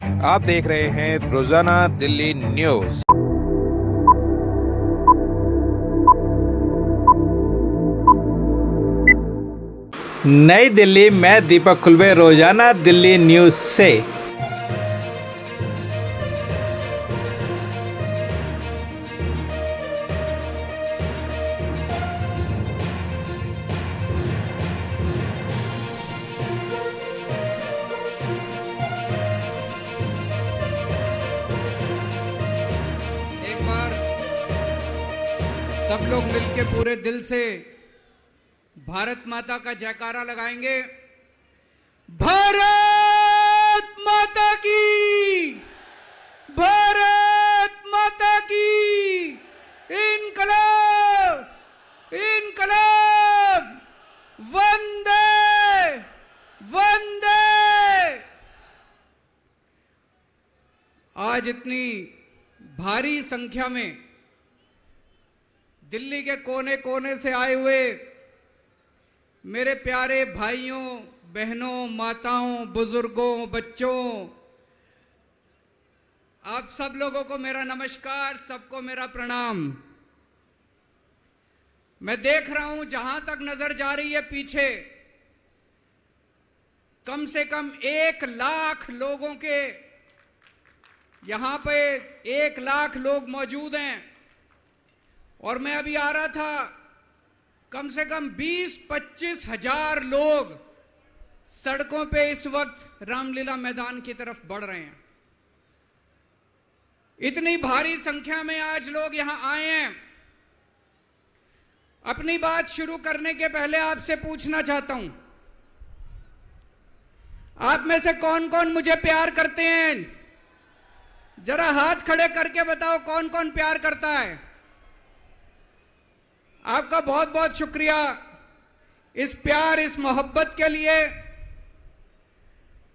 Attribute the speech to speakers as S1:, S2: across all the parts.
S1: आप देख रहे हैं रोजाना दिल्ली न्यूज।
S2: नई दिल्ली, मैं दीपक खुलबे, रोजाना दिल्ली न्यूज से।
S3: एक बार सब लोग मिलके पूरे दिल से भारत माता का जयकारा लगाएंगे। भारत माता की, भारत माता की, इनकलाब, इनकलाब, वंदे वंदे। आज इतनी भारी संख्या में दिल्ली के कोने कोने से आए हुए मेरे प्यारे भाइयों, बहनों, माताओं, बुजुर्गों, बच्चों, आप सब लोगों को मेरा नमस्कार, सबको मेरा प्रणाम। मैं देख रहा हूं जहां तक नजर जा रही है पीछे कम से कम 1 लाख लोगों के, यहां पे 1 लाख लोग मौजूद हैं। और मैं अभी आ रहा था, कम से कम 20-25 हजार लोग सड़कों पे इस वक्त रामलीला मैदान की तरफ बढ़ रहे हैं। इतनी भारी संख्या में आज लोग यहां आए हैं। अपनी बात शुरू करने के पहले आपसे पूछना चाहता हूं, आप में से कौन कौन मुझे प्यार करते हैं? जरा हाथ खड़े करके बताओ कौन कौन प्यार करता है। आपका बहुत बहुत शुक्रिया इस प्यार, इस मोहब्बत के लिए।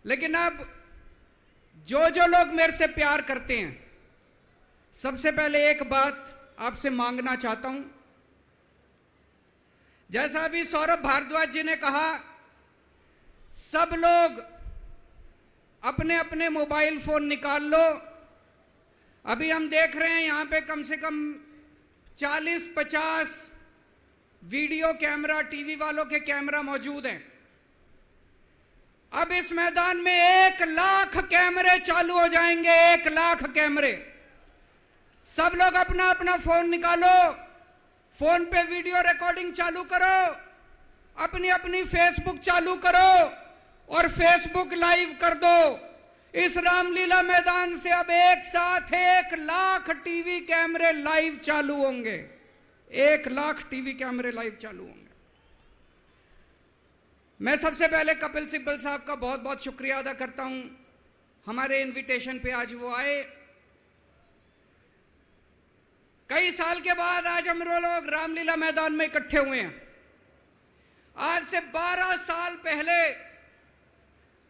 S3: लेकिन अब जो जो लोग मेरे से प्यार करते हैं, सबसे पहले एक बात आपसे मांगना चाहता हूं। जैसा अभी सौरभ भारद्वाज जी ने कहा, सब लोग अपने अपने मोबाइल फोन निकाल लो। अभी हम देख रहे हैं यहां पे कम से कम 40-50 वीडियो कैमरा, टीवी वालों के कैमरा मौजूद हैं। अब इस मैदान में 1 लाख कैमरे चालू हो जाएंगे, 1 लाख कैमरे। सब लोग अपना अपना फोन निकालो, फोन पे वीडियो रिकॉर्डिंग चालू करो, अपनी अपनी फेसबुक चालू करो और फेसबुक लाइव कर दो। इस रामलीला मैदान से अब एक साथ 1 लाख टीवी कैमरे लाइव चालू होंगे। 1 लाख टीवी कैमरे लाइव चालू होंगे। मैं सबसे पहले कपिल सिब्बल साहब का बहुत बहुत शुक्रिया अदा करता हूं। हमारे इनविटेशन पे आज वो आए। कई साल के बाद आज हम लोग रामलीला मैदान में इकट्ठे हुए हैं। आज से 12 साल पहले,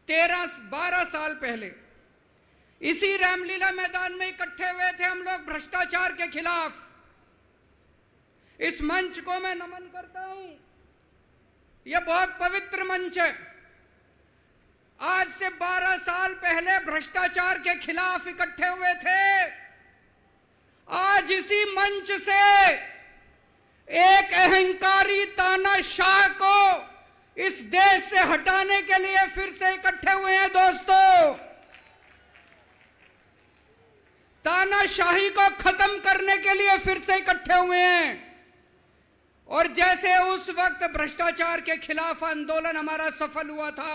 S3: 12 साल पहले इसी रामलीला मैदान में इकट्ठे हुए थे हम लोग भ्रष्टाचार के खिलाफ। इस मंच को मैं नमन करता हूं। यह बहुत पवित्र मंच है। आज से 12 साल पहले भ्रष्टाचार के खिलाफ इकट्ठे हुए थे। आज इसी मंच से एक अहंकारी तानाशाह को इस देश से हटाने के लिए फिर से इकट्ठे हुए हैं। दोस्तों, तानाशाही को खत्म करने के लिए फिर से इकट्ठे हुए हैं। और जैसे उस वक्त भ्रष्टाचार के खिलाफ आंदोलन हमारा सफल हुआ था,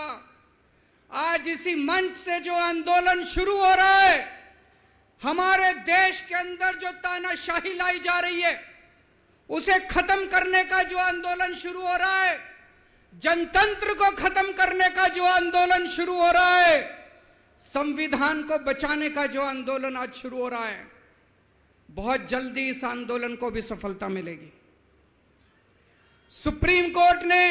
S3: आज इसी मंच से जो आंदोलन शुरू हो रहा है, हमारे देश के अंदर जो तानाशाही लाई जा रही है उसे खत्म करने का जो आंदोलन शुरू हो रहा है, जनतंत्र को खत्म करने का जो आंदोलन शुरू हो रहा है, संविधान को बचाने का जो आंदोलन आज शुरू हो रहा है, बहुत जल्दी इस आंदोलन को भी सफलता मिलेगी। सुप्रीम कोर्ट ने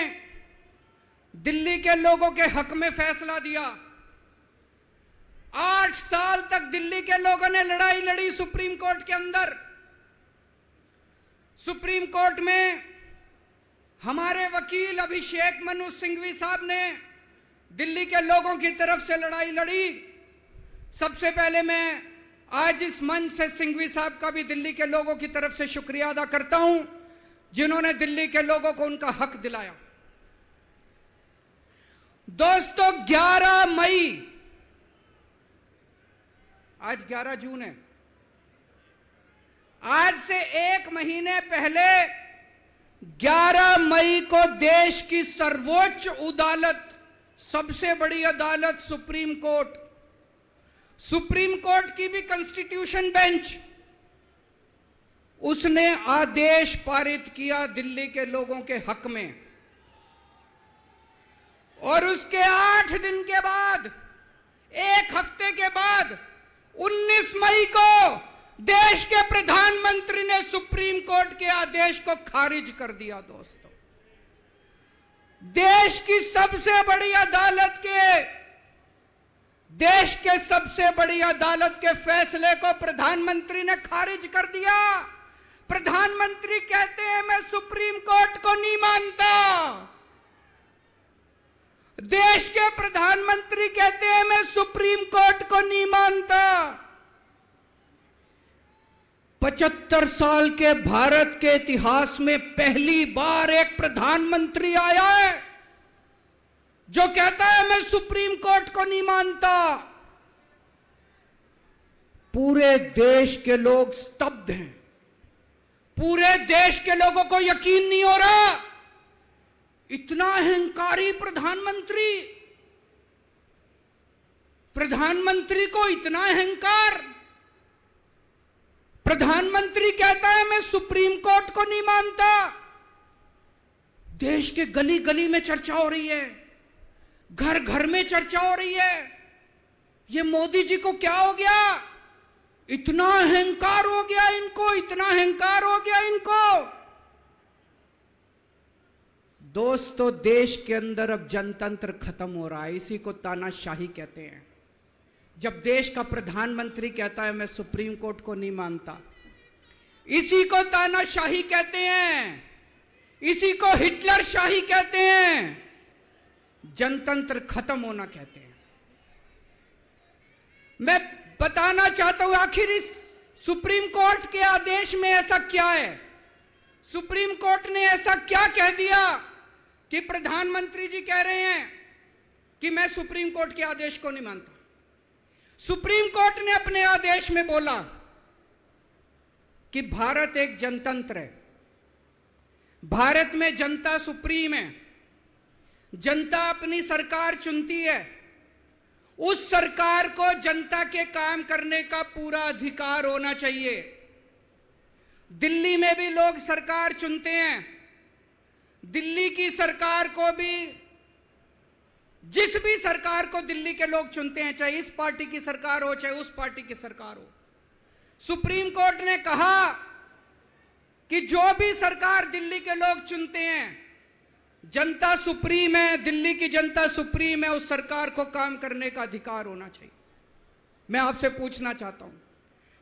S3: दिल्ली के लोगों के हक में फैसला दिया। 8 साल तक दिल्ली के लोगों ने लड़ाई लड़ी सुप्रीम कोर्ट के अंदर। सुप्रीम कोर्ट में हमारे वकील अभिषेक मनु सिंघवी साहब ने दिल्ली के लोगों की तरफ से लड़ाई लड़ी। सबसे पहले मैं आज इस मंच से सिंघवी साहब का भी दिल्ली के लोगों की तरफ से शुक्रिया अदा करता हूं, जिन्होंने दिल्ली के लोगों को उनका हक दिलाया। दोस्तों, 11 मई, आज 11 जून है, आज से 1 महीने पहले 11 मई को देश की सर्वोच्च अदालत, सबसे बड़ी अदालत सुप्रीम कोर्ट की भी कॉन्स्टिट्यूशन बेंच, उसने आदेश पारित किया दिल्ली के लोगों के हक में। और उसके 8 दिन के बाद, 1 हफ्ते के बाद, 19 मई को देश के प्रधानमंत्री ने सुप्रीम कोर्ट के आदेश को खारिज कर दिया। दोस्तों, देश की सबसे बड़ी अदालत के फैसले को प्रधानमंत्री ने खारिज कर दिया। प्रधानमंत्री कहते हैं मैं सुप्रीम कोर्ट को नहीं मानता। देश के प्रधानमंत्री कहते हैं मैं सुप्रीम कोर्ट को नहीं मानता। 75 साल के भारत के इतिहास में पहली बार एक प्रधानमंत्री आया है जो कहता है मैं सुप्रीम कोर्ट को नहीं मानता। पूरे देश के लोग स्तब्ध हैं। पूरे देश के लोगों को यकीन नहीं हो रहा, इतना अहंकारी प्रधानमंत्री को इतना अहंकार। प्रधानमंत्री कहता है मैं सुप्रीम कोर्ट को नहीं मानता। देश के गली गली में चर्चा हो रही है, घर घर में चर्चा हो रही है, ये मोदी जी को क्या हो गया, इतना अहंकार हो गया इनको, इतना अहंकार हो गया इनको। दोस्तों, देश के अंदर अब जनतंत्र खत्म हो रहा है, इसी को तानाशाही कहते हैं। जब देश का प्रधानमंत्री कहता है मैं सुप्रीम कोर्ट को नहीं मानता, इसी को तानाशाही कहते हैं, इसी को हिटलर शाही कहते हैं, जनतंत्र खत्म होना कहते हैं। मैं बताना चाहता हूं आखिर इस सुप्रीम कोर्ट के आदेश में ऐसा क्या है। सुप्रीम कोर्ट ने ऐसा क्या कह दिया कि प्रधानमंत्री जी कह रहे हैं कि मैं सुप्रीम कोर्ट के आदेश को नहीं मानता। सुप्रीम कोर्ट ने अपने आदेश में बोला कि भारत एक जनतंत्र है, भारत में जनता सुप्रीम है, जनता अपनी सरकार चुनती है, उस सरकार को जनता के काम करने का पूरा अधिकार होना चाहिए। दिल्ली में भी लोग सरकार चुनते हैं, दिल्ली की सरकार को भी, जिस भी सरकार को दिल्ली के लोग चुनते हैं, चाहे इस पार्टी की सरकार हो चाहे उस पार्टी की सरकार हो, सुप्रीम कोर्ट ने कहा कि जो भी सरकार दिल्ली के लोग चुनते हैं, जनता सुप्रीम है, दिल्ली की जनता सुप्रीम है, उस सरकार को काम करने का अधिकार होना चाहिए। मैं आपसे पूछना चाहता हूं,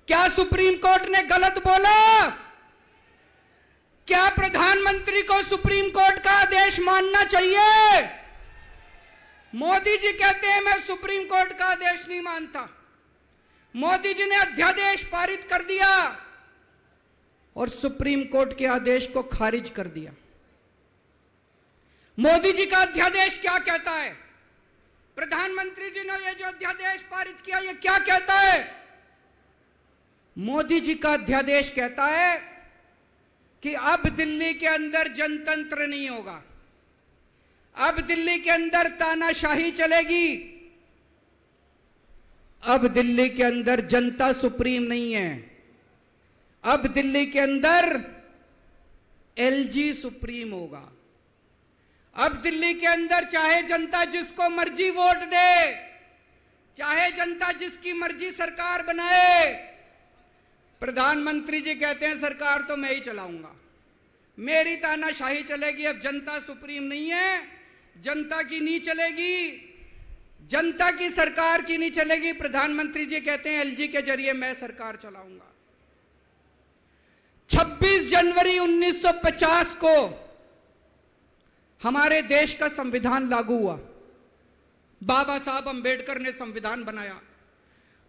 S3: क्या सुप्रीम कोर्ट ने गलत बोला? क्या प्रधानमंत्री को सुप्रीम कोर्ट का आदेश मानना चाहिए? मोदी जी कहते हैं मैं सुप्रीम कोर्ट का आदेश नहीं मानता। मोदी जी ने अध्यादेश पारित कर दिया और सुप्रीम कोर्ट के आदेश को खारिज कर दिया। मोदी जी का अध्यादेश क्या कहता है? प्रधानमंत्री जी ने यह जो अध्यादेश पारित किया, यह क्या कहता है? मोदी जी का अध्यादेश कहता है कि अब दिल्ली के अंदर जनतंत्र नहीं होगा, अब दिल्ली के अंदर तानाशाही चलेगी, अब दिल्ली के अंदर जनता सुप्रीम नहीं है, अब दिल्ली के अंदर एलजी सुप्रीम होगा। अब दिल्ली के अंदर चाहे जनता जिसको मर्जी वोट दे, चाहे जनता जिसकी मर्जी सरकार बनाए, प्रधानमंत्री जी कहते हैं सरकार तो मैं ही चलाऊंगा, मेरी तानाशाही चलेगी, अब जनता सुप्रीम नहीं है, जनता की नहीं चलेगी, जनता की सरकार की नहीं चलेगी। प्रधानमंत्री जी कहते हैं एलजी के जरिए मैं सरकार चलाऊंगा। 26 जनवरी 1950 को हमारे देश का संविधान लागू हुआ। बाबा साहब अंबेडकर ने संविधान बनाया।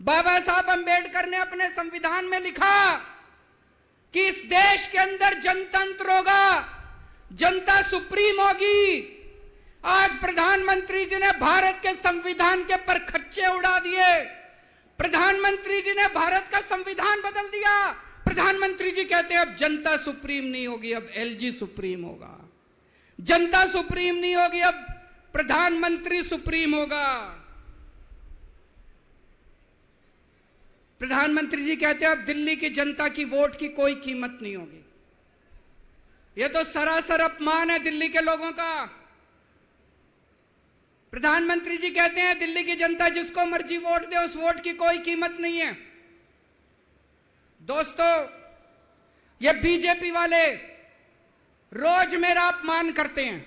S3: बाबा साहब अंबेडकर ने अपने संविधान में लिखा कि इस देश के अंदर जनतंत्र होगा, जनता सुप्रीम होगी। आज प्रधानमंत्री जी ने भारत के संविधान के परखच्चे उड़ा दिए। प्रधानमंत्री जी ने भारत का संविधान बदल दिया। प्रधानमंत्री जी कहते हैं अब जनता सुप्रीम नहीं होगी, अब एलजी सुप्रीम होगा। जनता सुप्रीम नहीं होगी, अब प्रधानमंत्री सुप्रीम होगा। प्रधानमंत्री जी कहते हैं अब दिल्ली की जनता की वोट की कोई कीमत नहीं होगी। यह तो सरासर अपमान है दिल्ली के लोगों का। प्रधानमंत्री जी कहते हैं दिल्ली की जनता जिसको मर्जी वोट दे, उस वोट की कोई कीमत नहीं है। दोस्तों, ये बीजेपी वाले रोज मेरा अपमान करते हैं,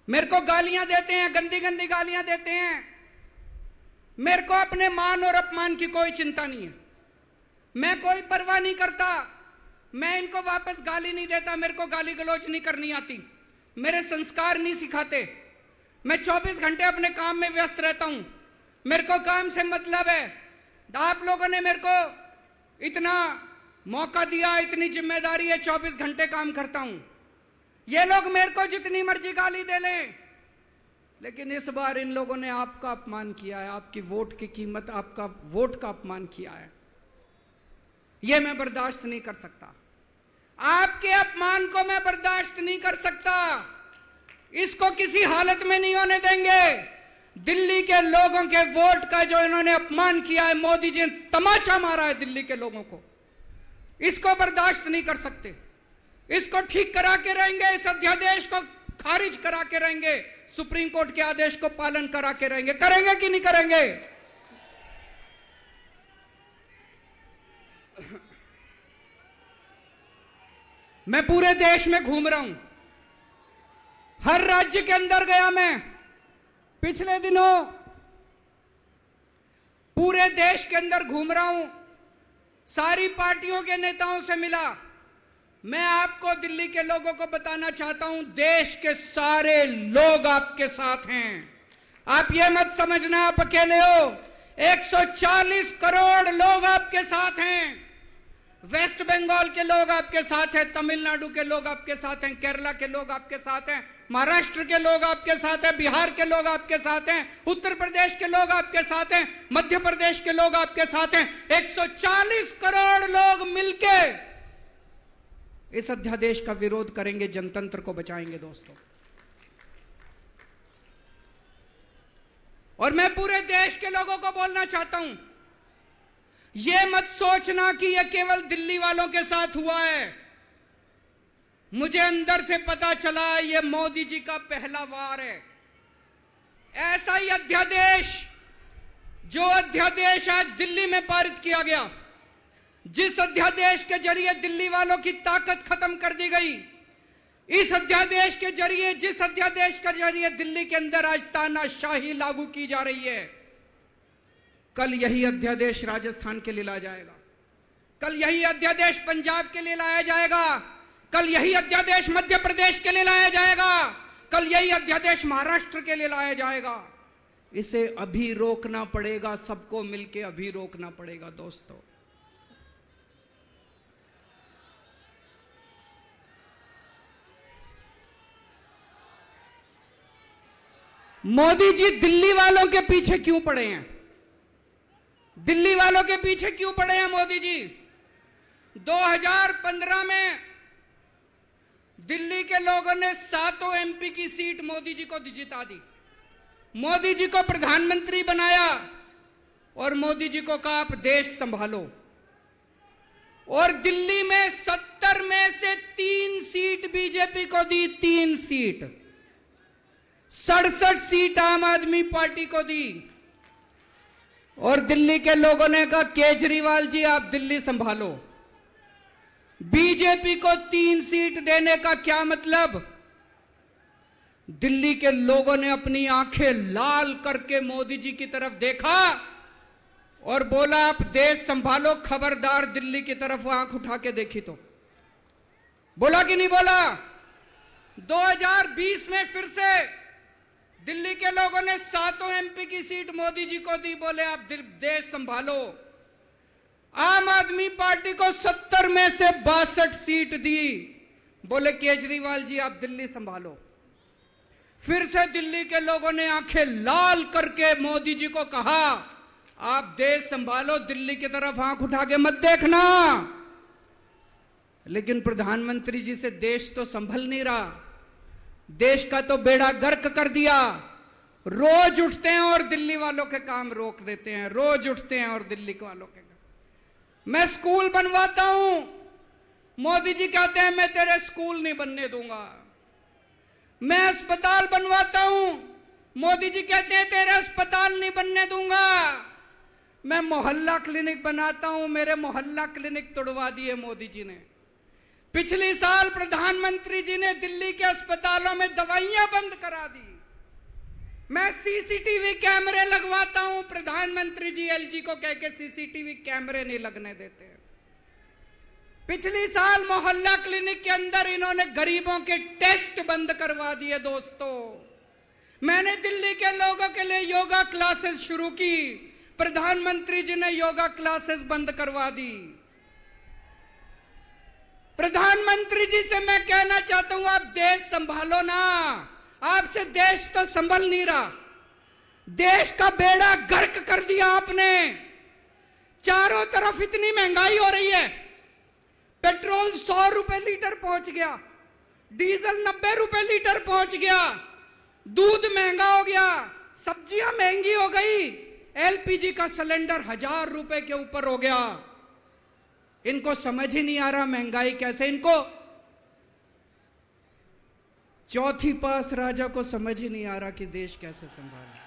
S3: मेरे को गालियां देते हैं, गंदी गंदी गालियां देते हैं। मेरे को अपने मान और अपमान की कोई चिंता नहीं है, मैं कोई परवाह नहीं करता। मैं इनको वापस गाली नहीं देता, मेरे को गाली गलौज नहीं करनी आती, मेरे संस्कार नहीं सिखाते। मैं 24 घंटे अपने काम में व्यस्त रहता हूं, मेरे को काम से मतलब है। आप लोगों ने मेरे को इतना मौका दिया, इतनी जिम्मेदारी है, 24 घंटे काम करता हूं। ये लोग मेरे को जितनी मर्जी गाली दे लें, लेकिन इस बार इन लोगों ने आपका अपमान किया है, आपकी वोट की कीमत, आपका वोट का अपमान किया है। यह मैं बर्दाश्त नहीं कर सकता, आपके अपमान को मैं बर्दाश्त नहीं कर सकता। इसको किसी हालत में नहीं होने देंगे। दिल्ली के लोगों के वोट का जो इन्होंने अपमान किया है, मोदी जी ने तमाचा मारा है दिल्ली के लोगों को, इसको बर्दाश्त नहीं कर सकते। इसको ठीक करा के रहेंगे, इस अध्यादेश को खारिज करा के रहेंगे, सुप्रीम कोर्ट के आदेश को पालन करा के रहेंगे। करेंगे कि नहीं करेंगे? मैं पूरे देश में घूम रहा हूं, हर राज्य के अंदर गया। मैं पिछले दिनों पूरे देश के अंदर घूम रहा हूं, सारी पार्टियों के नेताओं से मिला। मैं आपको दिल्ली के लोगों को बताना चाहता हूं, देश के सारे लोग आपके साथ हैं। आप ये मत समझना आप अकेले हो, 140 करोड़ लोग आपके साथ हैं। वेस्ट बंगाल के लोग आपके साथ हैं, तमिलनाडु के लोग आपके साथ हैं, केरला के लोग आपके साथ हैं, महाराष्ट्र के लोग आपके साथ हैं, बिहार के लोग आपके साथ हैं, उत्तर प्रदेश के लोग आपके साथ हैं, मध्य प्रदेश के लोग आपके साथ हैं। 140 करोड़ लोग मिलके इस अध्यादेश का विरोध करेंगे, जनतंत्र को बचाएंगे दोस्तों। और मैं पूरे देश के लोगों को बोलना चाहता हूं, यह मत सोचना कि यह केवल दिल्ली वालों के साथ हुआ है। मुझे अंदर से पता चला यह मोदी जी का पहला वार है। ऐसा ही अध्यादेश, जो अध्यादेश आज दिल्ली में पारित किया गया, जिस अध्यादेश के जरिए दिल्ली वालों की ताकत खत्म कर दी गई, इस अध्यादेश के जरिए, जिस अध्यादेश के जरिए दिल्ली के अंदर आज तानाशाही लागू की जा रही है, कल यही अध्यादेश राजस्थान के लिए लाया जाएगा, कल यही अध्यादेश पंजाब के लिए लाया जाएगा, कल यही अध्यादेश मध्य प्रदेश के लिए लाया जाएगा, कल यही अध्यादेश महाराष्ट्र के लिए लाया जाएगा। इसे अभी रोकना पड़ेगा, सबको मिलकर अभी रोकना पड़ेगा दोस्तों। मोदी जी दिल्ली वालों के पीछे क्यों पड़े हैं? दिल्ली वालों के पीछे क्यों पड़े हैं मोदी जी? 2015 में दिल्ली के लोगों ने 7 एमपी की सीट मोदी जी को जिता दी, मोदी जी को प्रधानमंत्री बनाया और मोदी जी को कहा आप देश संभालो। और दिल्ली में 70 में से 3 सीट बीजेपी को दी, 3 सीट, 67 सीट आम आदमी पार्टी को दी। और दिल्ली के लोगों ने कहा केजरीवाल जी आप दिल्ली संभालो। बीजेपी को 3 सीट देने का क्या मतलब? दिल्ली के लोगों ने अपनी आंखें लाल करके मोदी जी की तरफ देखा और बोला आप देश संभालो, खबरदार दिल्ली की तरफ आंख उठा के देखी तो। बोला कि नहीं बोला? 2020 में फिर से दिल्ली के लोगों ने 7 एमपी की सीट मोदी जी को दी, बोले आप देश संभालो। आम आदमी पार्टी को 70 में से 62 सीट दी, बोले केजरीवाल जी आप दिल्ली संभालो। फिर से दिल्ली के लोगों ने आंखें लाल करके मोदी जी को कहा आप देश संभालो, दिल्ली की तरफ आंख उठा के मत देखना। लेकिन प्रधानमंत्री जी से देश तो संभल नहीं रहा, देश का तो बेड़ा गर्क कर दिया। रोज उठते हैं और दिल्ली वालों के काम रोक देते हैं, रोज उठते हैं और दिल्ली वालों के काम। मैं स्कूल बनवाता हूं, मोदी जी कहते हैं मैं तेरे स्कूल नहीं बनने दूंगा। मैं अस्पताल बनवाता हूं, मोदी जी कहते हैं तेरे अस्पताल नहीं बनने दूंगा। मैं मोहल्ला क्लिनिक बनाता हूं, मेरे मोहल्ला क्लिनिक तोड़वा दिए मोदी जी ने। पिछले साल प्रधानमंत्री जी ने दिल्ली के अस्पतालों में दवाइयां बंद करा दी। मैं सीसीटीवी कैमरे लगवाता हूं, प्रधानमंत्री जी एलजी को कह के सीसीटीवी कैमरे नहीं लगने देते। पिछले साल मोहल्ला क्लिनिक के अंदर इन्होंने गरीबों के टेस्ट बंद करवा दिए। दोस्तों, मैंने दिल्ली के लोगों के लिए योगा क्लासेस शुरू की, प्रधानमंत्री जी ने योगा क्लासेस बंद करवा दी। प्रधानमंत्री जी से मैं कहना चाहता हूं आप देश संभालो ना, आपसे देश तो संभल नहीं रहा। देश का बेड़ा गर्क कर दिया आपने। चारों तरफ इतनी महंगाई हो रही है, पेट्रोल 100 रुपए लीटर पहुंच गया, डीजल 90 रुपए लीटर पहुंच गया, दूध महंगा हो गया, सब्जियां महंगी हो गई, एलपीजी का सिलेंडर 1000 रुपए के ऊपर हो गया। इनको समझ ही नहीं आ रहा महंगाई कैसे, इनको चौथी पास राजा को समझ ही नहीं आ रहा कि देश कैसे संभाले।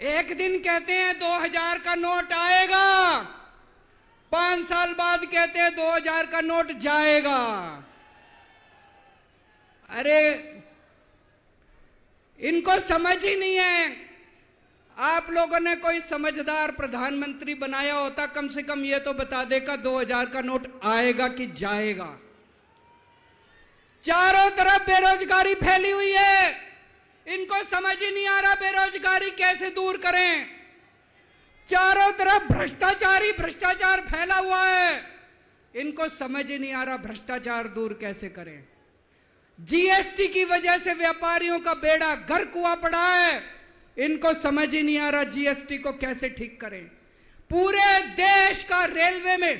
S3: एक दिन कहते हैं 2000 का नोट आएगा, 5 साल बाद कहते हैं 2000 का नोट जाएगा। अरे इनको समझ ही नहीं है। आप लोगों ने कोई समझदार प्रधानमंत्री बनाया होता, कम से कम ये तो बता देगा 2000 का नोट आएगा कि जाएगा। चारों तरफ बेरोजगारी फैली हुई है, इनको समझ ही नहीं आ रहा बेरोजगारी कैसे दूर करें। चारों तरफ भ्रष्टाचार फैला हुआ है, इनको समझ ही नहीं आ रहा भ्रष्टाचार दूर कैसे करें। जीएसटी की वजह से व्यापारियों का बेड़ा गर्क हुआ पड़ा है, इनको समझ ही नहीं आ रहा जीएसटी को कैसे ठीक करें। पूरे देश का रेलवे में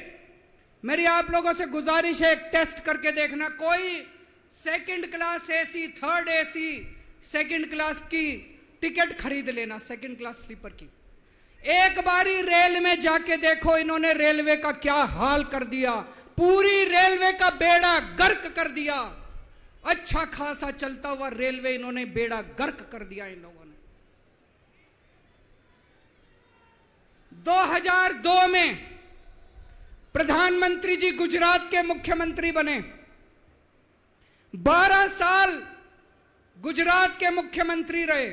S3: मेरी आप लोगों से गुजारिश है, एक टेस्ट करके देखना। कोई second class AC, third AC, second class की टिकट खरीद लेना, सेकंड क्लास स्लीपर की। एक बारी रेल में जाके देखो इन्होंने रेलवे का क्या हाल कर दिया। पूरी रेलवे का बेड़ा गर्क कर दिया। अच्छा खासा चलता हुआ रेलवे इन्होंने बेड़ा गर्क कर दिया इन लोगों ने। 2002 में प्रधानमंत्री जी गुजरात के मुख्यमंत्री बने। 12 साल गुजरात के मुख्यमंत्री रहे।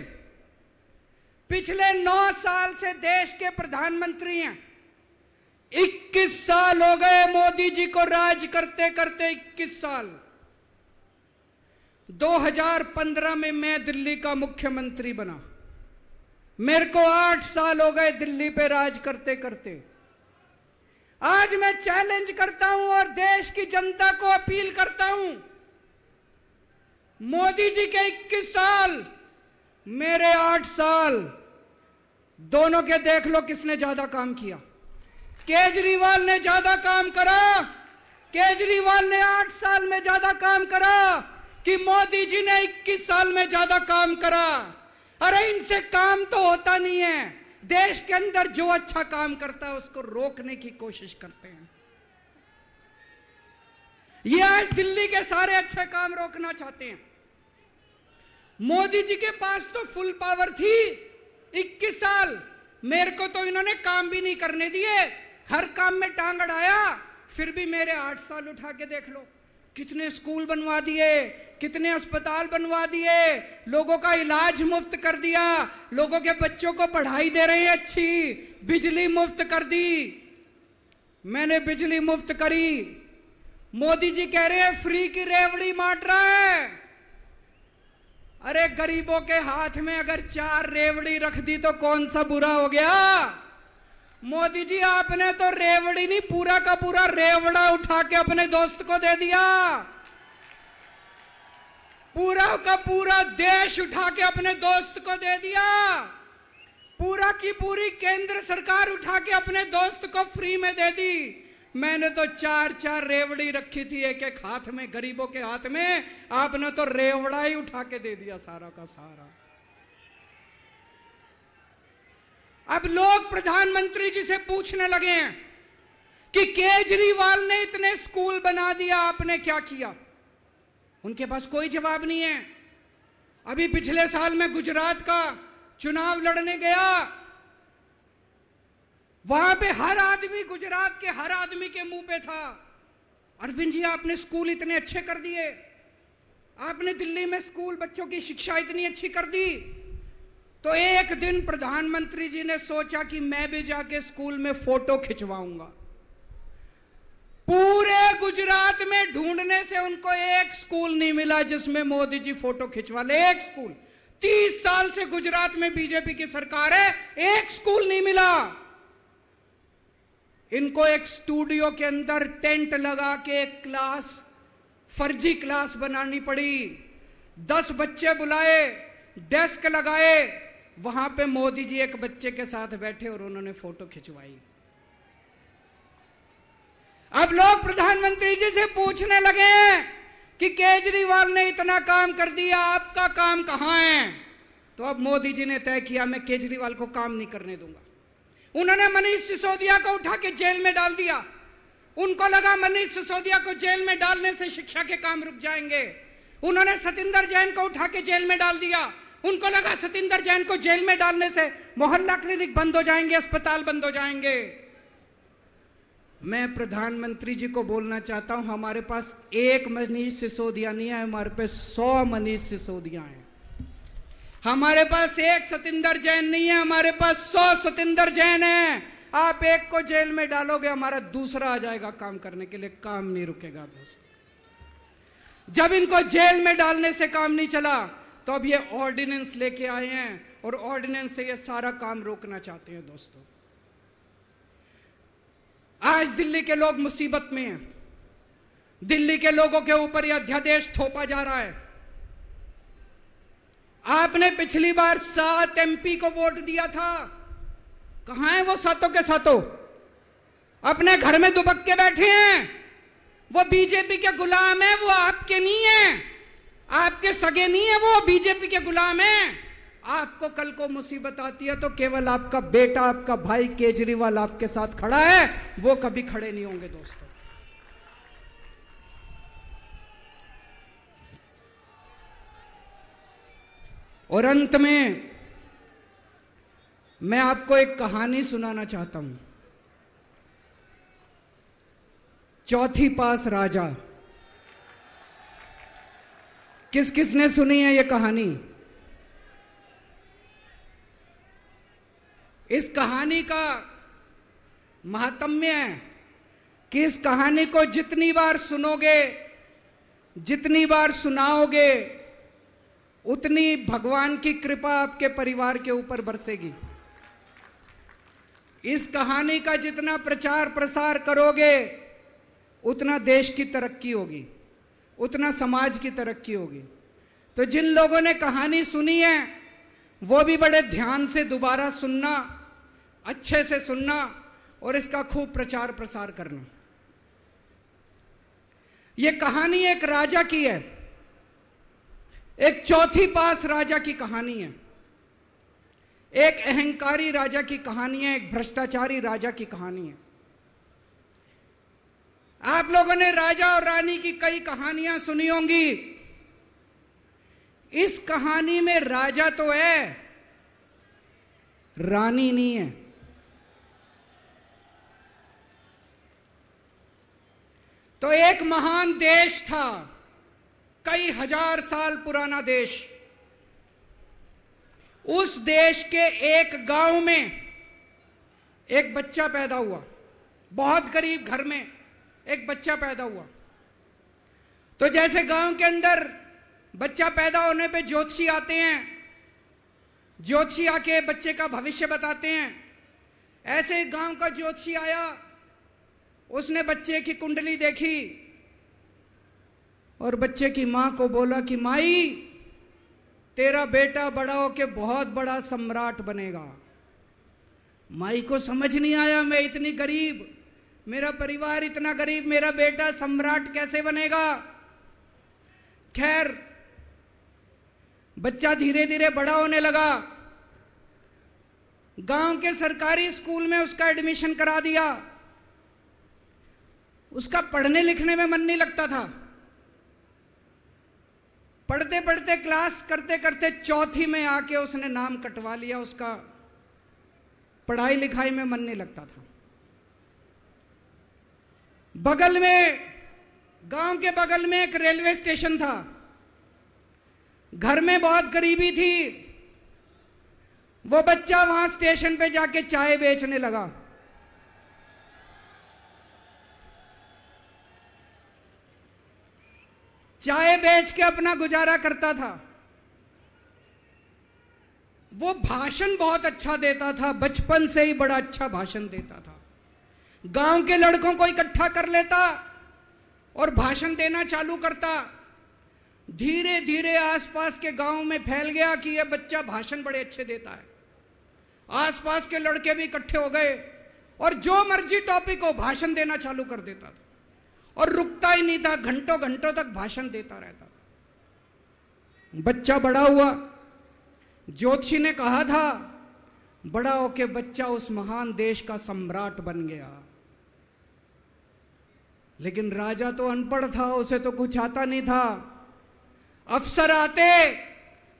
S3: पिछले 9 साल से देश के प्रधानमंत्री हैं। 21 साल हो गए मोदी जी को राज करते करते, 21 साल। 2015 में मैं दिल्ली का मुख्यमंत्री बना। मेरे को 8 साल हो गए दिल्ली पे राज करते करते। आज मैं चैलेंज करता हूं और देश की जनता को अपील करता हूं, मोदी जी के 21 साल, मेरे 8 साल, दोनों के देख लो किसने ज्यादा काम किया। केजरीवाल ने ज्यादा काम करा। केजरीवाल ने 8 साल में ज्यादा काम करा कि मोदी जी ने 21 साल में ज्यादा काम करा। अरे इनसे काम तो होता नहीं है। देश के अंदर जो अच्छा काम करता है उसको रोकने की कोशिश करते हैं। ये आज दिल्ली के सारे अच्छे काम रोकना चाहते हैं। मोदी जी के पास तो फुल पावर थी 21 साल, मेरे को तो इन्होंने काम भी नहीं करने दिए, हर काम में टांग अड़ाया। फिर भी मेरे 8 साल उठा के देख लो, कितने स्कूल बनवा दिए, कितने अस्पताल बनवा दिए, लोगों का इलाज मुफ्त कर दिया, लोगों के बच्चों को पढ़ाई दे रहे हैं अच्छी, बिजली मुफ्त कर दी। मैंने बिजली मुफ्त करी। मोदी जी कह रहे हैं फ्री की रेवड़ी बांट रहा है। अरे गरीबों के हाथ में अगर 4 रेवड़ी रख दी तो कौन सा बुरा हो गया। मोदी जी आपने तो रेवड़ी नहीं, पूरा का पूरा रेवड़ा उठा के अपने दोस्त को दे दिया। पूरा का पूरा देश उठा के अपने दोस्त को दे दिया। पूरा की पूरी केंद्र सरकार उठा के अपने दोस्त को फ्री में दे दी। मैंने तो 4 रेवड़ी रखी थी एक एक हाथ में, गरीबों के हाथ में, आपने तो रेवड़ा ही उठा के दे दिया सारा का सारा। अब लोग प्रधानमंत्री जी से पूछने लगे हैं कि केजरीवाल ने इतने स्कूल बना दिया, आपने क्या किया। उनके पास कोई जवाब नहीं है। अभी पिछले साल में गुजरात का चुनाव लड़ने गया, वहां पे हर आदमी, गुजरात के हर आदमी के मुंह पे था, अरविंद जी आपने स्कूल इतने अच्छे कर दिए, आपने दिल्ली में स्कूल बच्चों की शिक्षा इतनी अच्छी कर दी। तो एक दिन प्रधानमंत्री जी ने सोचा कि मैं भी जाके स्कूल में फोटो खिंचवाऊंगा। पूरे गुजरात में ढूंढने से उनको एक स्कूल नहीं मिला जिसमें मोदी जी फोटो खिंचवा ले। एक स्कूल, 30 साल से गुजरात में बीजेपी की सरकार है, एक स्कूल नहीं मिला। इनको एक स्टूडियो के अंदर टेंट लगा के एक क्लास, फर्जी क्लास बनानी पड़ी। 10 बच्चे बुलाए, डेस्क लगाए, वहां पे मोदी जी एक बच्चे के साथ बैठे और उन्होंने फोटो खिंचवाई। अब लोग प्रधानमंत्री जी से पूछने लगे कि केजरीवाल ने इतना काम कर दिया, आपका काम कहां है। तो अब मोदी जी ने तय किया मैं केजरीवाल को काम नहीं करने दूंगा। उन्होंने मनीष सिसोदिया को उठा के जेल में डाल दिया। उनको लगा मनीष सिसोदिया को जेल में डालने से शिक्षा के काम रुक जाएंगे। उन्होंने सतिंदर जैन को उठा के जेल में डाल दिया। उनको लगा सतिंदर जैन को जेल में डालने से मोहल्ला क्लिनिक बंद हो जाएंगे, अस्पताल बंद हो जाएंगे। मैं प्रधानमंत्री जी को बोलना चाहता हूं, हमारे पास एक मनीष सिसोदिया नहीं है, हमारे पास 100 मनीष सिसोदिया हैं। हमारे पास एक सतिंदर जैन नहीं है, हमारे पास 100 सतिंदर जैन हैं। आप एक को जेल में डालोगे, हमारा दूसरा आ जाएगा काम करने के लिए, काम नहीं रुकेगा दोस्त। जब इनको जेल में डालने से काम नहीं चला तो अब ये ऑर्डिनेंस लेके आए हैं और ऑर्डिनेंस से ये सारा काम रोकना चाहते हैं। दोस्तों, आज दिल्ली के लोग मुसीबत में हैं। दिल्ली के लोगों के ऊपर यह अध्यादेश थोपा जा रहा है। आपने पिछली बार 7 MP को वोट दिया था, कहां है वो सातों के सातों? अपने घर में दुबक के बैठे हैं। वो बीजेपी के गुलाम है, वो आपके नहीं है, आपके सगे नहीं है, वो बीजेपी के गुलाम है। आपको कल को मुसीबत आती है तो केवल आपका बेटा, आपका भाई केजरीवाल आपके साथ खड़ा है, वो कभी खड़े नहीं होंगे। दोस्तों, और अंत में मैं आपको एक कहानी सुनाना चाहता हूं। चौथी पास राजा। किस किसने सुनी है ये कहानी? इस कहानी का महात्म्य है कि इस कहानी को जितनी बार सुनोगे, जितनी बार सुनाओगे, उतनी भगवान की कृपा आपके परिवार के ऊपर बरसेगी। इस कहानी का जितना प्रचार प्रसार करोगे, उतना देश की तरक्की होगी, उतना समाज की तरक्की होगी। तो जिन लोगों ने कहानी सुनी है वो भी बड़े ध्यान से दोबारा सुनना, अच्छे से सुनना और इसका खूब प्रचार प्रसार करना। यह कहानी एक राजा की है, एक चौथी पास राजा की कहानी है, एक अहंकारी राजा की कहानी है, एक भ्रष्टाचारी राजा की कहानी है। आप लोगों ने राजा और रानी की कई कहानियां सुनी होंगी। इस कहानी में राजा तो है, रानी नहीं है। तो एक महान देश था, कई हजार साल पुराना देश। उस देश के एक गांव में एक बच्चा पैदा हुआ, बहुत गरीब घर में एक बच्चा पैदा हुआ। तो जैसे गांव के अंदर बच्चा पैदा होने पे ज्योतिषी आते हैं, ज्योतिषी आके बच्चे का भविष्य बताते हैं, ऐसे गांव का ज्योतिषी आया, उसने बच्चे की कुंडली देखी और बच्चे की मां को बोला कि माई, तेरा बेटा बड़ा होके बहुत बड़ा सम्राट बनेगा। माई को समझ नहीं आया, मैं इतनी गरीब, मेरा परिवार इतना गरीब, मेरा बेटा सम्राट कैसे बनेगा। खैर, बच्चा धीरे धीरे बड़ा होने लगा। गांव के सरकारी स्कूल में उसका एडमिशन करा दिया। उसका पढ़ने लिखने में मन नहीं लगता था। पढ़ते पढ़ते, क्लास करते करते चौथी में आके उसने नाम कटवा लिया। उसका पढ़ाई लिखाई में मन नहीं लगता था। बगल में, गांव के बगल में एक रेलवे स्टेशन था। घर में बहुत गरीबी थी। वो बच्चा वहां स्टेशन पे जाके चाय बेचने लगा। चाय बेच के अपना गुजारा करता था। वो भाषण बहुत अच्छा देता था, बचपन से ही बड़ा अच्छा भाषण देता था। गांव के लड़कों को इकट्ठा कर लेता और भाषण देना चालू करता। धीरे धीरे आसपास के गांव में फैल गया कि यह बच्चा भाषण बड़े अच्छे देता है। आसपास के लड़के भी इकट्ठे हो गए और जो मर्जी टॉपिक हो भाषण देना चालू कर देता था और रुकता ही नहीं था, घंटों घंटों तक भाषण देता रहता था। बच्चा बड़ा हुआ। ज्योतिषी ने कहा था बड़ा होके बच्चा उस महान देश का सम्राट बन गया। लेकिन राजा तो अनपढ़ था, उसे तो कुछ आता नहीं था। अफसर आते,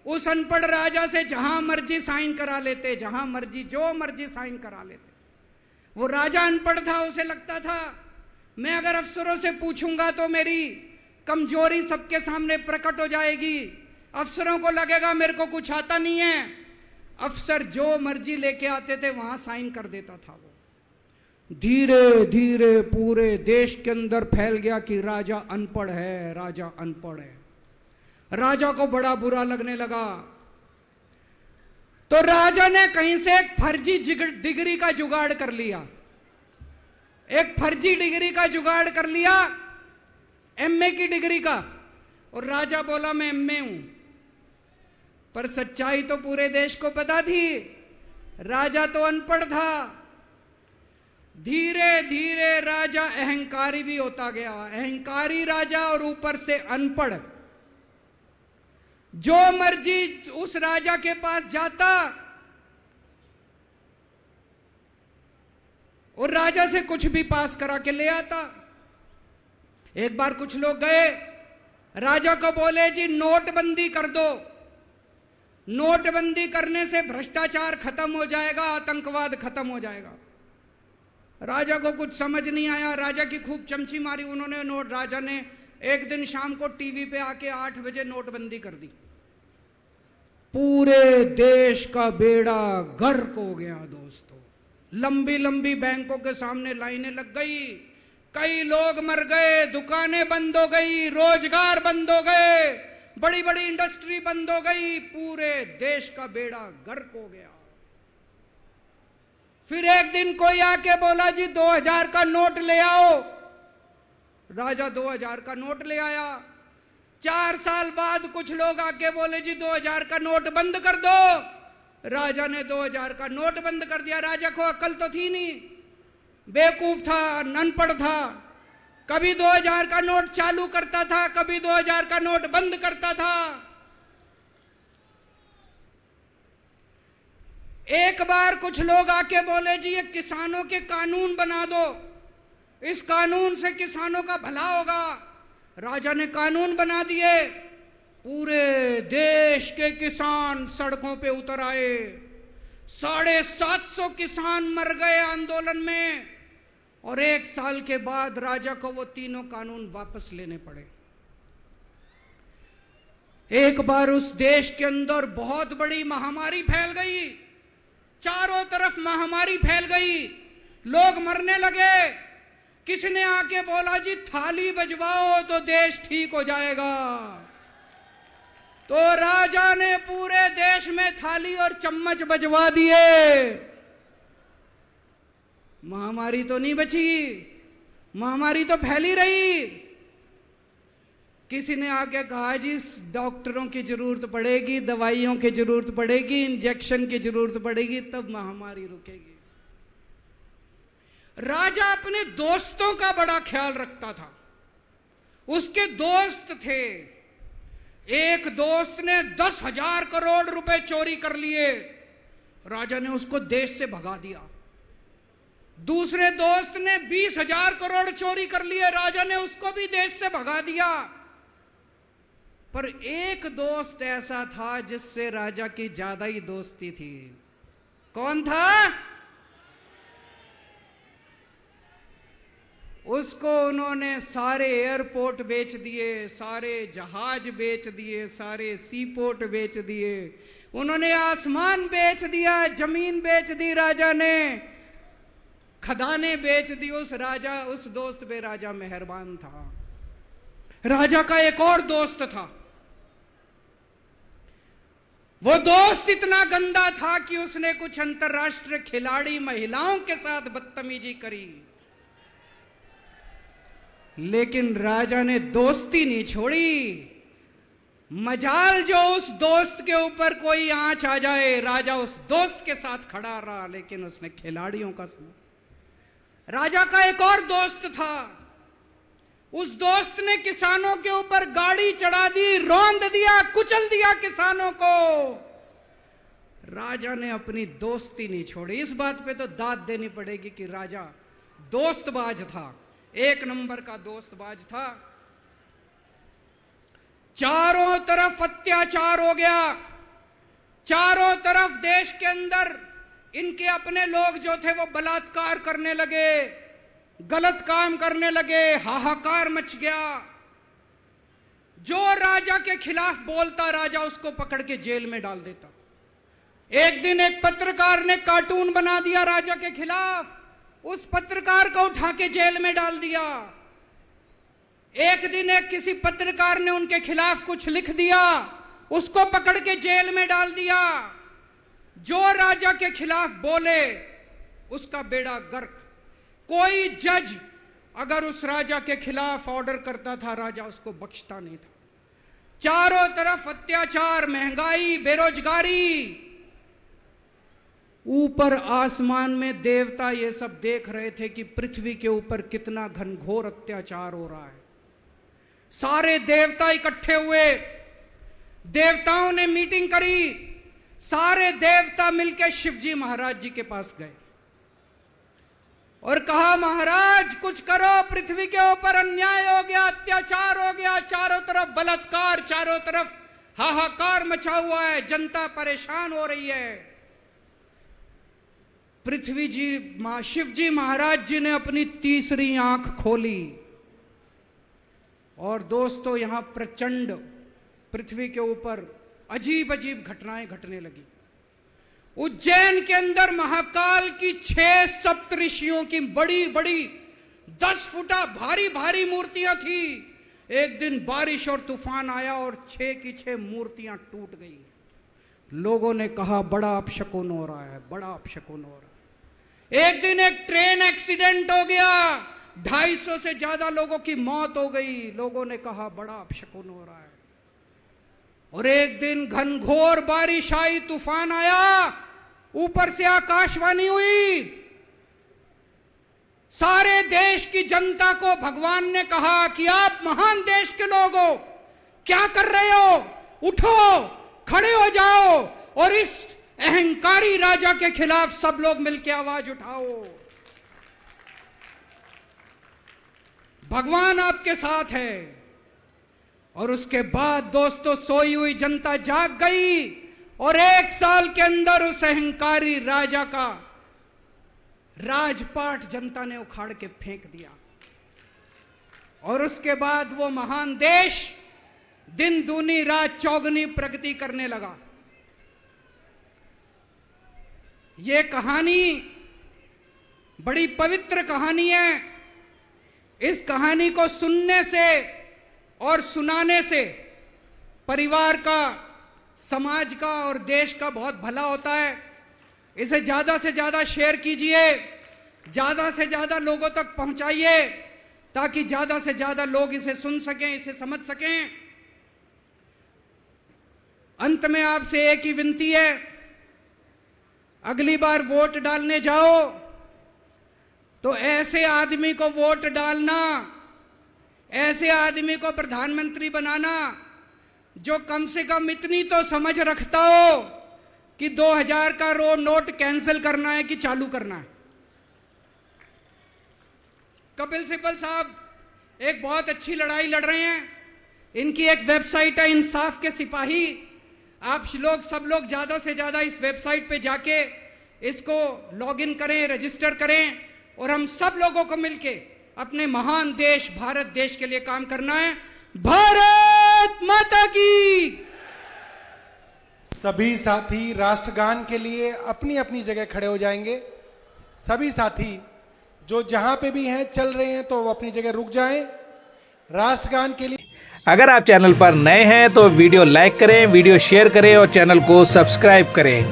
S3: उस अनपढ़ राजा से जहां मर्जी साइन करा लेते, जहां मर्जी जो मर्जी साइन करा लेते। वो राजा अनपढ़ था, उसे लगता था मैं अगर अफसरों से पूछूंगा तो मेरी कमजोरी सबके सामने प्रकट हो जाएगी। अफसरों को लगेगा मेरे को कुछ आता नहीं है। अफसर जो मर्जी लेके आते थे वहां साइन कर देता था। वो धीरे धीरे पूरे देश के अंदर फैल गया कि राजा अनपढ़ है, राजा अनपढ़ है। राजा को बड़ा बुरा लगने लगा। तो राजा ने कहीं से एक फर्जी डिग्री का जुगाड़ कर लिया। एक फर्जी डिग्री का जुगाड़ कर लिया, एमए की डिग्री का। और राजा बोला मैं एमए हूं। पर सच्चाई तो पूरे देश को पता थी, राजा तो अनपढ़ था। धीरे धीरे राजा अहंकारी भी होता गया। अहंकारी राजा और ऊपर से अनपढ़। जो मर्जी उस राजा के पास जाता और राजा से कुछ भी पास करा के ले आता। एक बार कुछ लोग गए, राजा को बोले जी नोटबंदी कर दो, नोटबंदी करने से भ्रष्टाचार खत्म हो जाएगा, आतंकवाद खत्म हो जाएगा। राजा को कुछ समझ नहीं आया। राजा की खूब चमची मारी उन्होंने। राजा ने एक दिन शाम को टीवी पे आके 8 बजे नोटबंदी कर दी। पूरे देश का बेड़ा गर्क हो गया दोस्तों। लंबी लंबी बैंकों के सामने लाइनें लग गई। कई लोग मर गए, दुकानें बंद हो गई, रोजगार बंद हो गए, बड़ी बड़ी इंडस्ट्री बंद हो गई। पूरे देश का बेड़ा गर्क हो गया। फिर एक दिन कोई आके बोला जी 2000 का नोट ले आओ। राजा 2000 का नोट ले आया। 4 साल बाद कुछ लोग आके बोले जी 2000 का नोट बंद कर दो। राजा ने 2000 का नोट बंद कर दिया। राजा को अक्ल तो थी नहीं, बेवकूफ था, अनपढ़ था। कभी 2000 का नोट चालू करता था, कभी 2000 का नोट बंद करता था। एक बार कुछ लोग आके बोले जी ये किसानों के कानून बना दो, इस कानून से किसानों का भला होगा। राजा ने कानून बना दिए। पूरे देश के किसान सड़कों पे उतर आए। 750 किसान मर गए आंदोलन में। और 1 साल के बाद राजा को वो तीनों कानून वापस लेने पड़े। एक बार उस देश के अंदर बहुत बड़ी महामारी फैल गई। चारों तरफ महामारी फैल गई, लोग मरने लगे। किसने आके बोला जी थाली बजवाओ तो देश ठीक हो जाएगा? तो राजा ने पूरे देश में थाली और चम्मच बजवा दिए। महामारी तो नहीं बची, महामारी तो फैली रही। किसी ने आके कहा जी डॉक्टरों की जरूरत पड़ेगी, दवाइयों की जरूरत पड़ेगी, इंजेक्शन की जरूरत पड़ेगी, तब महामारी रुकेगी। राजा अपने दोस्तों का बड़ा ख्याल रखता था। उसके दोस्त थे। एक दोस्त ने 10,000 करोड़ रुपए चोरी कर लिए, राजा ने उसको देश से भगा दिया। दूसरे दोस्त ने 20,000 करोड़ चोरी कर लिए, राजा ने उसको भी देश से भगा दिया। पर एक दोस्त ऐसा था जिससे राजा की ज्यादा ही दोस्ती थी। कौन था? उसको उन्होंने सारे एयरपोर्ट बेच दिए, सारे जहाज बेच दिए, सारे सीपोर्ट बेच दिए, उन्होंने आसमान बेच दिया, जमीन बेच दी राजा ने, खदानें बेच दी। उस दोस्त पे राजा मेहरबान था। राजा का एक और दोस्त था। वो दोस्त इतना गंदा था कि उसने कुछ अंतर्राष्ट्रीय खिलाड़ी महिलाओं के साथ बदतमीजी करी, लेकिन राजा ने दोस्ती नहीं छोड़ी। मजाल जो उस दोस्त के ऊपर कोई आंच आ जाए, राजा उस दोस्त के साथ खड़ा रहा, लेकिन उसने खिलाड़ियों का सुना। राजा का एक और दोस्त था। उस दोस्त ने किसानों के ऊपर गाड़ी चढ़ा दी, रौंद दिया, कुचल दिया किसानों को। राजा ने अपनी दोस्ती नहीं छोड़ी। इस बात पे तो दाद देनी पड़ेगी कि राजा दोस्तबाज था, एक नंबर का दोस्तबाज था। चारों तरफ अत्याचार हो गया, चारों तरफ देश के अंदर इनके अपने लोग जो थे वो बलात्कार करने लगे, गलत काम करने लगे, हाहाकार मच गया। जो राजा के खिलाफ बोलता, राजा उसको पकड़ के जेल में डाल देता। एक दिन एक पत्रकार ने कार्टून बना दिया राजा के खिलाफ, उस पत्रकार को उठा के जेल में डाल दिया। एक दिन एक किसी पत्रकार ने उनके खिलाफ कुछ लिख दिया, उसको पकड़ के जेल में डाल दिया। जो राजा के खिलाफ बोले उसका बेड़ा गर्क। कोई जज अगर उस राजा के खिलाफ ऑर्डर करता था, राजा उसको बख्शता नहीं था। चारों तरफ अत्याचार, महंगाई, बेरोजगारी। ऊपर आसमान में देवता ये सब देख रहे थे कि पृथ्वी के ऊपर कितना घनघोर अत्याचार हो रहा है। सारे देवता इकट्ठे हुए, देवताओं ने मीटिंग करी। सारे देवता मिलकर शिवजी महाराज जी के पास गए और कहा, महाराज कुछ करो, पृथ्वी के ऊपर अन्याय हो गया, अत्याचार हो गया, चारों तरफ बलात्कार, चारों तरफ हाहाकार मचा हुआ है, जनता परेशान हो रही है। पृथ्वी जी, शिवजी महाराज जी ने अपनी तीसरी आंख खोली और दोस्तों यहां प्रचंड पृथ्वी के ऊपर अजीब अजीब घटनाएं घटने लगी। उज्जैन के अंदर महाकाल की 6 सप्तऋषियों की बड़ी बड़ी 10 फुटा भारी भारी मूर्तियां थी। एक दिन बारिश और तूफान आया और 6 की 6 मूर्तियां टूट गई। लोगों ने कहा बड़ा अपशकुन हो रहा है, बड़ा अपशकुन हो रहा है। एक दिन एक ट्रेन एक्सीडेंट हो गया, 250 से ज्यादा लोगों की मौत हो गई। लोगों ने कहा बड़ा अपशकुन हो रहा है। और एक दिन घनघोर बारिश आई, तूफान आया, ऊपर से आकाशवाणी हुई। सारे देश की जनता को भगवान ने कहा कि आप महान देश के लोग हो, क्या कर रहे हो? उठो, खड़े हो जाओ और इस अहंकारी राजा के खिलाफ सब लोग मिलकर आवाज उठाओ। भगवान आपके साथ है। और उसके बाद दोस्तों सोई हुई जनता जाग गई और 1 साल के अंदर उस अहंकारी राजा का राजपाट जनता ने उखाड़ के फेंक दिया। और उसके बाद वो महान देश दिन दूनी रात चौगुनी प्रगति करने लगा। ये कहानी बड़ी पवित्र कहानी है। इस कहानी को सुनने से और सुनाने से परिवार का, समाज का और देश का बहुत भला होता है। इसे ज्यादा से ज्यादा शेयर कीजिए, ज्यादा से ज्यादा लोगों तक पहुंचाइए, ताकि ज्यादा से ज्यादा लोग इसे सुन सकें, इसे समझ सकें। अंत में आपसे एक ही विनती है, अगली बार वोट डालने जाओ तो ऐसे आदमी को वोट डालना, ऐसे आदमी को प्रधानमंत्री बनाना जो कम से कम इतनी तो समझ रखता हो कि 2000 का नोट कैंसिल करना है कि चालू करना है। कपिल सिब्बल साहब एक बहुत अच्छी लड़ाई लड़ रहे हैं। इनकी एक वेबसाइट है, इंसाफ के सिपाही। आप लोग, सब लोग ज्यादा से ज्यादा इस वेबसाइट पे जाके इसको लॉगिन करें, रजिस्टर करें और हम सब लोगों को मिलके अपने महान देश भारत देश के लिए काम करना है। भारत माता की।
S4: सभी साथी राष्ट्रगान के लिए अपनी अपनी जगह खड़े हो जाएंगे। सभी साथी जो जहां पे भी हैं, चल रहे हैं, तो वो अपनी जगह रुक जाएं। राष्ट्रगान के लिए
S2: अगर आप चैनल पर नए हैं तो वीडियो लाइक करें, वीडियो शेयर करें और चैनल को सब्सक्राइब करें।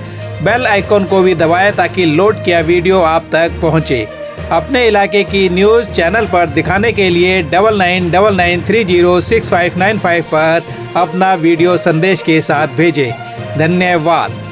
S2: बेल आइकॉन को भी दबाएं ताकि लोड किया वीडियो आप तक पहुंचे। अपने इलाके की न्यूज़ चैनल पर दिखाने के लिए 9999306595 पर अपना वीडियो संदेश के साथ भेजें। धन्यवाद।